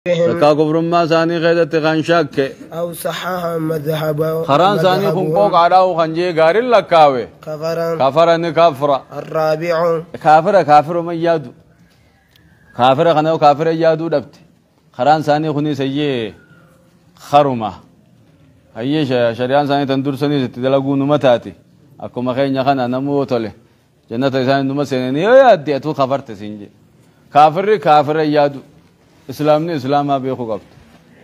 ركا كفر ما ثاني غيدت خان شاك أو صحها مذهبا خران ثاني خنقوق عراو خنجي غارل لكاوي كفر كفر الرابع كافر ما يادو كافر خنو كافر يادو دبت خران ثاني خني سيي خرمه هي شريان ثاني تندور ثاني تدلغو نمتاتي اكو مخين خنا نموتله جنة ثاني نمسني يا ادي تو خبرت سنجي كافر يادو اسلامني اسلام ابي خقبت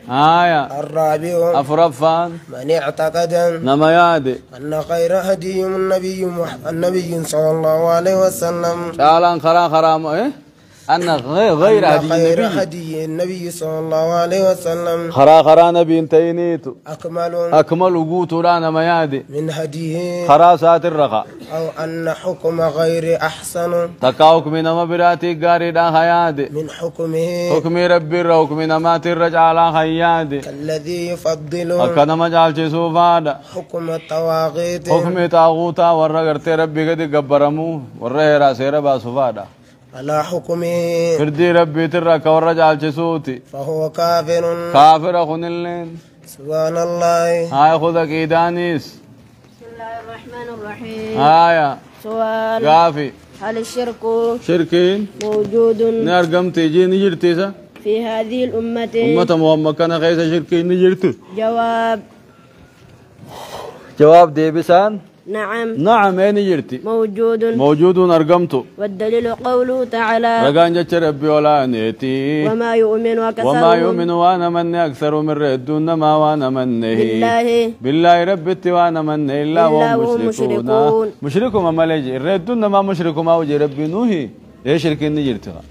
الرابع افرفان من اعتقد نما يادي ان خير هدي النبي صلى الله عليه وسلم قال خرام أن غير هدي النبي صلى الله عليه وسلم خرا نبي انتينيتو أكمل قوت رانا ميادي من هديه خراسات الرقا أو أن حكم غير أحسن تكاوك من مبراتي قاري دا خيادي من حكمه حكم ربي حكم نمات الرجال خيادي الذي يفضل أكنا مجال جسو فادا حكم الطواغيت حكم طاغوتا ورغرت ربي قد قبرمو ورهرا سيربا سفادا على حكمه فردي ربي ترك ورجال جسوتي فهو كافر أخن اللين سبحان الله. هاي خذك إيدانيس. بسم الله الرحمن الرحيم. هاي سؤال قافي هل الشرك شركين موجود نرقم تيجي نجرتيسا في هذه الأمة؟ أمة محمد كان خيس شركين نجرتو. جواب دي بسان نعم أين جرتي موجود أرقمته. والدليل قوله تعالى رقان جتش ربي ولا نيتي وما يؤمن وأنا من أكثر من ردون ما وأنا من بالله ربتي وأنا من إلا وهم مشركون مشركوا ما ملجي ردون ما مشركوا ما وجي ربي نوهي إيش شركين نجرتها.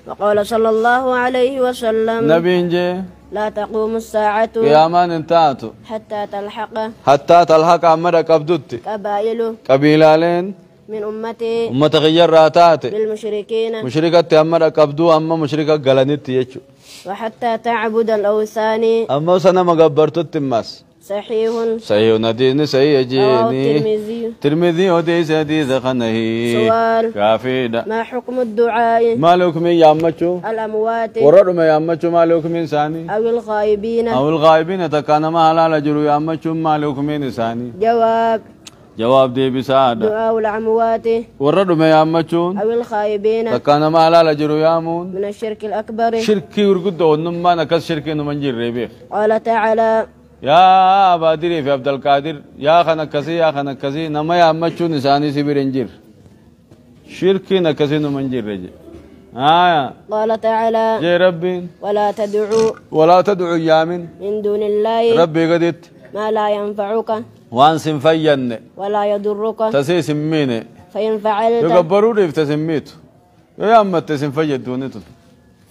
وقال صلى الله عليه وسلم نبي إنجي لا تقوم الساعة قيامان انتهتوا حتى تلحق عمر قبضت قبيلالين من أمتي أمة غير راتات بالمشركين مشركة عمر قبضوا أما مشركة قلنت يجو وحتى تعبد الأوثان أما سنة مقبرت التماس صحيح ندين صحيح جيني ترمذي وديس حديث خنه. سؤال كافيدا ما حكم الدعاء؟ ما لكم يامچو الأموات ورد ما يامچو ما لكم إنساني أو الغائبين تكان ما حلال جرو يامچو ما لكم إنساني. جواب دي بسعادة دعاء الأموات ورد ما يامچون أو الخائبين تكان ما حلال جرو يامون من الشرك الأكبر. شركي ورقد ونما نكس شركي نمنجر ربيخ. قال تعالى يا أبادري في عبد القادر يا خنكسي نما يا أمچون إنساني سبيرنجر شركي نكسي نمنجر رجع. قال تعالى يا ربي ولا تدعو يامن من دون الله ربي قدت ما لا ينفعك وان سنفين ولا يضرك تسي سميني فإن فعلت يقبروا لي تسميت يا أما تسنفيد دونتو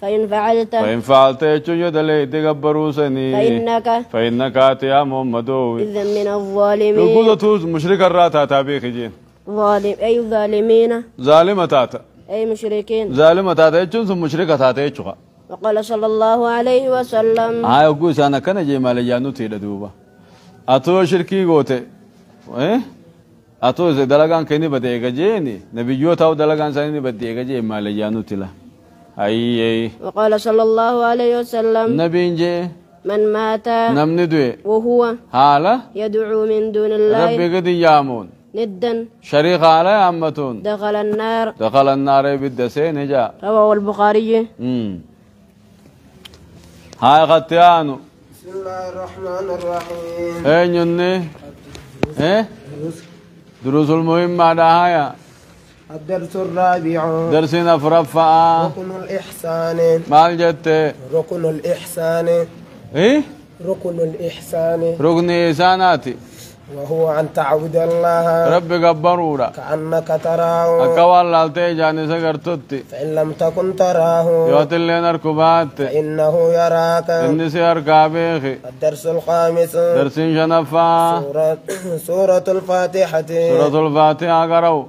فإن فعلت يجو دلي تقبروا سني فإنك يا محمد إذا من الظالمين. يقول توز مشرك الراتا تابيخ جين أي ظالمين ظالمة تاتا أي مشركين ظالمة تاتا يجون ثم مشركة تاتا يجوها. وقال صلى الله عليه وسلم يقول أنا كان جي مال جانو تيدا دوبا أتو شركي قوتي أتو دلغان كني بديغا جيني نبيو تاو دلغان ساني بديغا جي مال جانو تلا. أي وقال صلى الله عليه وسلم نبي إنجي من مات نمني دوي وهو حالة يدعو من دون الله ربي قد يامون ندا شريك على أمتون دخل النار بالدسين جاء. رواه البخاري. هاي غتيانو. بسم الله الرحمن الرحيم. يني دروس المهم بعد هاي الدرس الرابع درسنا فرفع ركن الإحسان. مال جت ركن الإحسان ركن إحساناتي وهو أن تعبد الله ربي قبرولا كأنك تراه أكوال لالتي جاني سكرتوتي فإن لم تكن تراه يوتي نركبات فإنه يراك إني سيركا بيخي. الدرس الخامس درس شنفا سورة الفاتحة قرأوا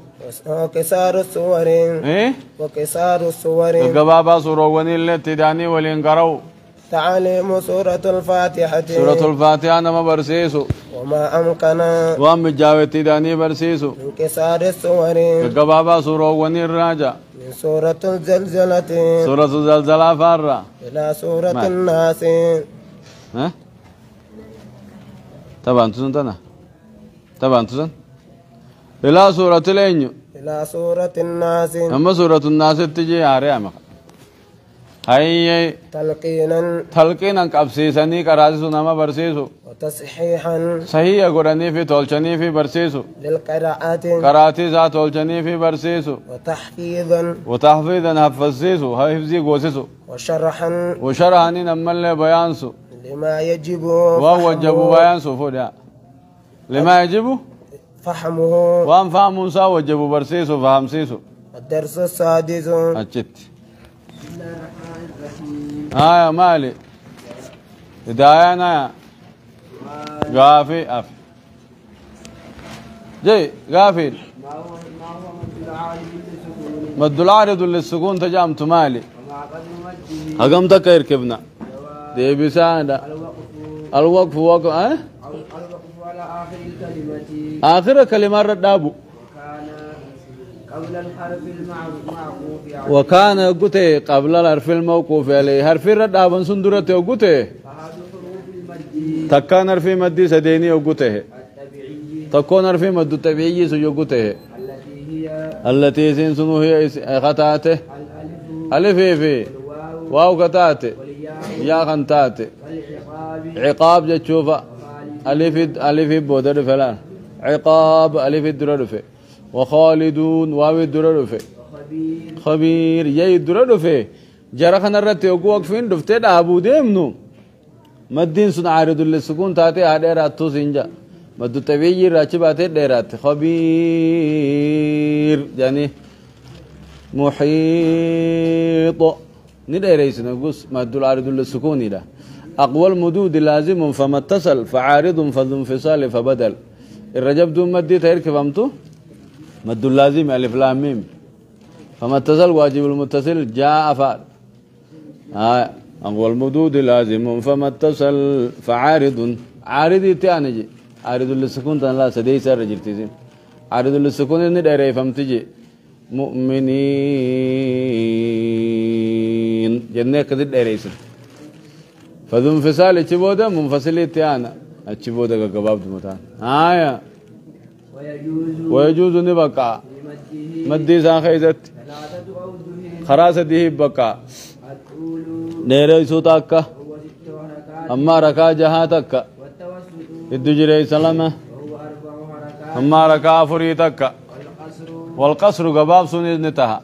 وكسار السور وقبابا سوروني اللي تداني ولين قرأوا تعليم سورة الفاتحة نما برسيسو وما أمكن وام جاوتي داني برسيسو انكسار السور قبابا سوروني الراجع من سورة الزلزلة سورة الزلزلة فارة إلى سورة ما. الناس ها طبعا تزن طبعا تزن إلى سورة الأنيو إلى سورة الناس أما سورة الناس تجي عارية هاي تلقينا قبسيسني كراسيسو نما برسيسو وتصحيحا صحيح قراني في تولشني في برسيسو للقراءات قراتي ذا تولشني في برسيسو وتحفيظا حفظيسو حفظي قوسيسو وشرحني نمال بيانسو لما يجب وهو جب بيانسو فودا لما يجب فهمه وان فهم سا وجب برسيسو فهمسيسو الدرس السادس أجت مالي هدايانا غافي أف جي غافي مد العارض للسكون تجامت مالي أقم تكير كبنا دي بساعدة الوقف وقف آخر كلمة ردابو قبل الحرف المعقوف وكان قتي قبل الحرف الموقوف عليه حرف الردابن سندرته قتي تكان حرف مد سديني قتي تكون حرف مد طبيعي سو قتي التي سنسنو هي خطاته الف في واو خطاته يا خنتاته عقاب جتشوفا الف بودر فلان عقاب الف الدرر وخالدون واو الدرر خبير يي الدرر جرخنا الرت يقو وقفين دفته ابو ديمنو مدين سن عارض للسكون تاتي اديراتو سنجا مد طبيعي راچبات ديرات خبير يعني محيط نديريس نقص مد العارض للسكون ده اقوى المدود لازم فما اتصل فعارض فذو انفصال فبدل الرجب دون مدي تهر فهمتو مد اللازم الف لام ميم فما اتصل واجب المتصل جاء فعل اقوى المدود لازم فما اتصل فعارض عارض تانجي عارض للسكون لا سدي سر جرتيزين عارض للسكون نديري فهمتجي مؤمنين جنة كذا ديريسن فذو انفصال اتشبودا منفصل تيانا اتشبودا كباب دمتان ويجوز نبقى مدي ساخيزت خراس ديه بقى نيري سوتاكا اما ركا جهاتكا الدجري سلامة اما ركا فريتكا والقصر قباب سنيز نتها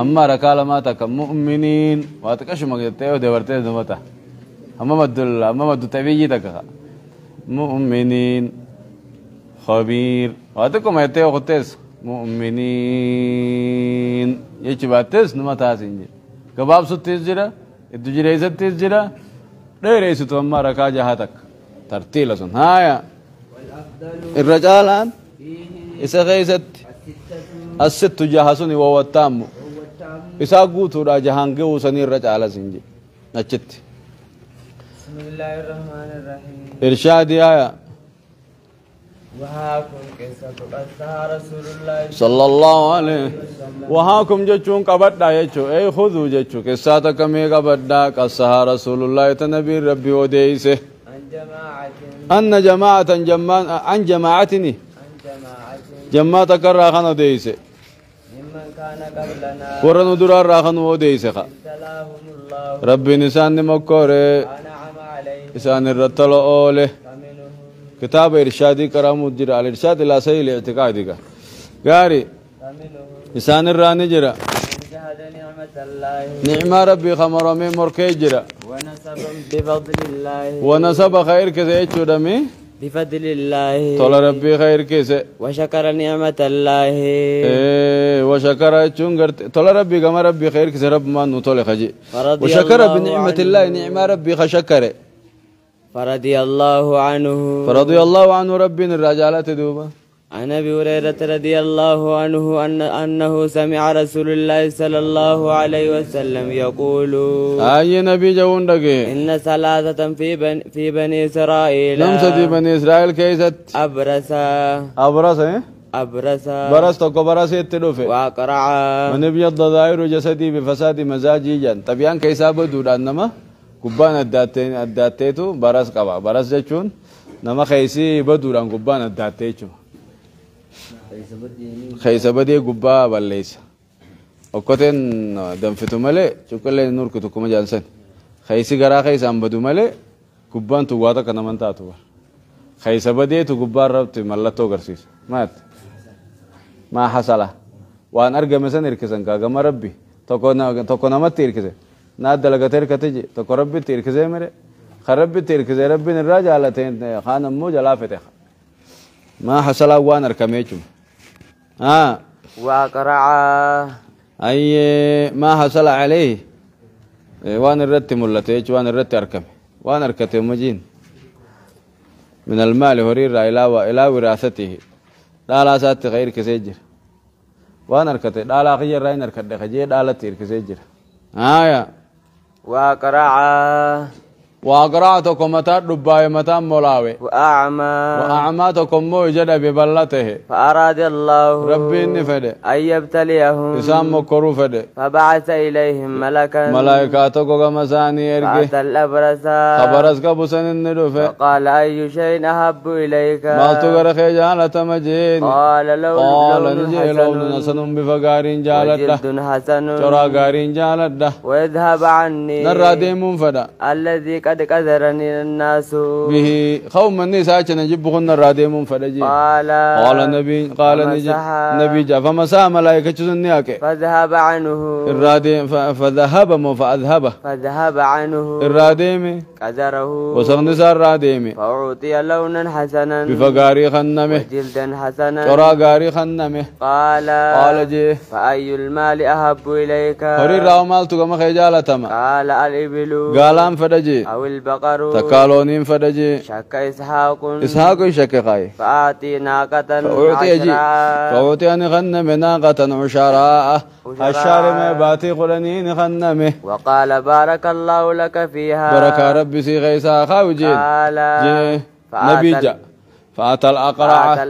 اما ركا لما تكا مؤمنين واتكش مقيتيو دورتيز دمتا اما مد تبيجي تكا مؤمنين خبير واتكم يتيو خطيس مؤمنين يجباتيس نمتا سنجي قباب ستيز جرا الدجري ستيز جرا ديري ستو اما ركا جهاتك ترتيل سن هايا الرجالان إسا غيست الست جهاسوني وهو التام إسا قوتو را جهانجي وسني الرجال سنجي نجت بسم الله الرحمن الرحيم إرشادي آية وهاكم قصة قصها رسول الله صلى الله عليه وهاكم جتشون قبدا يجو أي خذوا جتشو قصة كمي قبدا قصها رسول الله تنبي ربي وديسه أن جماعة عن جماعتني جماعة كرا خانو ديسه ممن كان قبلنا ورنو درار راخنو وديسه سلام الله ربي نسان مكوره ونعم عليه إسان الرتلو أوله فمنهم كتاب إرشادي كرام الجرى الإرشاد لا سيء الاعتقادك قاري فمنهم إسان الراني جرى من جهد نعمة الله نعم ربي خمر من مركي جرى ونسب بفضل الله ونسب خير كذا يجو دمي بفضل الله طول ربي خير كذا وشكر نعمة الله وشكر يجون قرت طول ربي كما ربي خير كذا رب ما نطول خجي فرضي وشكر الله بنعمة عنه. الله نعم ربي خشكر فرضي الله عنه فرضي الله عنه ربي الرجالات دوبا عن ابي هريره رضي الله عنه انه سمع رسول الله صلى الله عليه وسلم يقول أي نبي جون دقي ان ثلاثه في بني اسرائيل نمسة بني إسرائيل كيست ابرس أبرص أبرصا برس تكو برس يتلوفه وأقرعا من ابيض ظاهر جسدي بفساد مزاجي جن طبيان كيسا بدو انما كبان الداتيتو برس قبا برس جچون نما خيسي بدو دان كبان الداتيچو خيسا بدي غبا بليس وكتن دنفتو ملي چوكله نور كتو كما جانسن خيسي غرا خيسا بدو ملي كبان تو واتا كنمنتاتو خيسا بدي تو غبا ربط ملتو غرسيس مات ما حصل وان ارجع مثلا يركزن كاغم ربي تكون ما تيركزه ناد دلغه تيركتجي تكو ربي تيركزه مره خربي تيركزه ربي الراجع على تين خان مو جلافته ما حصل وان اركميچم وأقرعا اي ما حصل عليه وان الرت ملتيج وان الرت اركم وان اركته مجين من المال هرير الى وراثته لا سات غير كسجر وانا ركته لا خير راين ركده خجي دالت كسجر يا وأقرعا واقراتكم متى دباي متى مولاوي واعماتكم مو جد ببلته فأراد الله ربي نفده أن يبتليهم اسام مكرو فده فبعث إليهم ملكا ملائكته كمساني ارجع فأتى الأبرص خبرس كبسن ندفه فقال أي شيء أحب إليك ما تغر خجالة مجين قال لون حسن بفقارين جالده وجلد حسن ترى قارين جالده ويذهب عني نرى ديمون فدا الذي قد قذرني الناس به قوم النساء نجيبهن الراديمون فدجي قال النبي قال نبي جاء فمسا ملائكة جزنياك فذهب عنه الراديم فذهب مو فأذهبه فذهب عنه الراديم قذره وسغنسا الراديم فأعطي لونا حسنا بفقاري خنمه وجلدا حسنا ترى قاري خنمه قال جي فأي المال أحب إليك هري راو مالتو كما خجالتما قال الإبل قالام فدجي أو البقر تكالونين فدجي شك إسحاق شك قاي فأعطي ناقة فأعطي أن غنم ناقة عشراء الشهر ما باتي قرنين غنمه وقال بارك الله لك فيها بركة ربي سي غيسا خاوجين قال نبي جاء فأتى الأقرع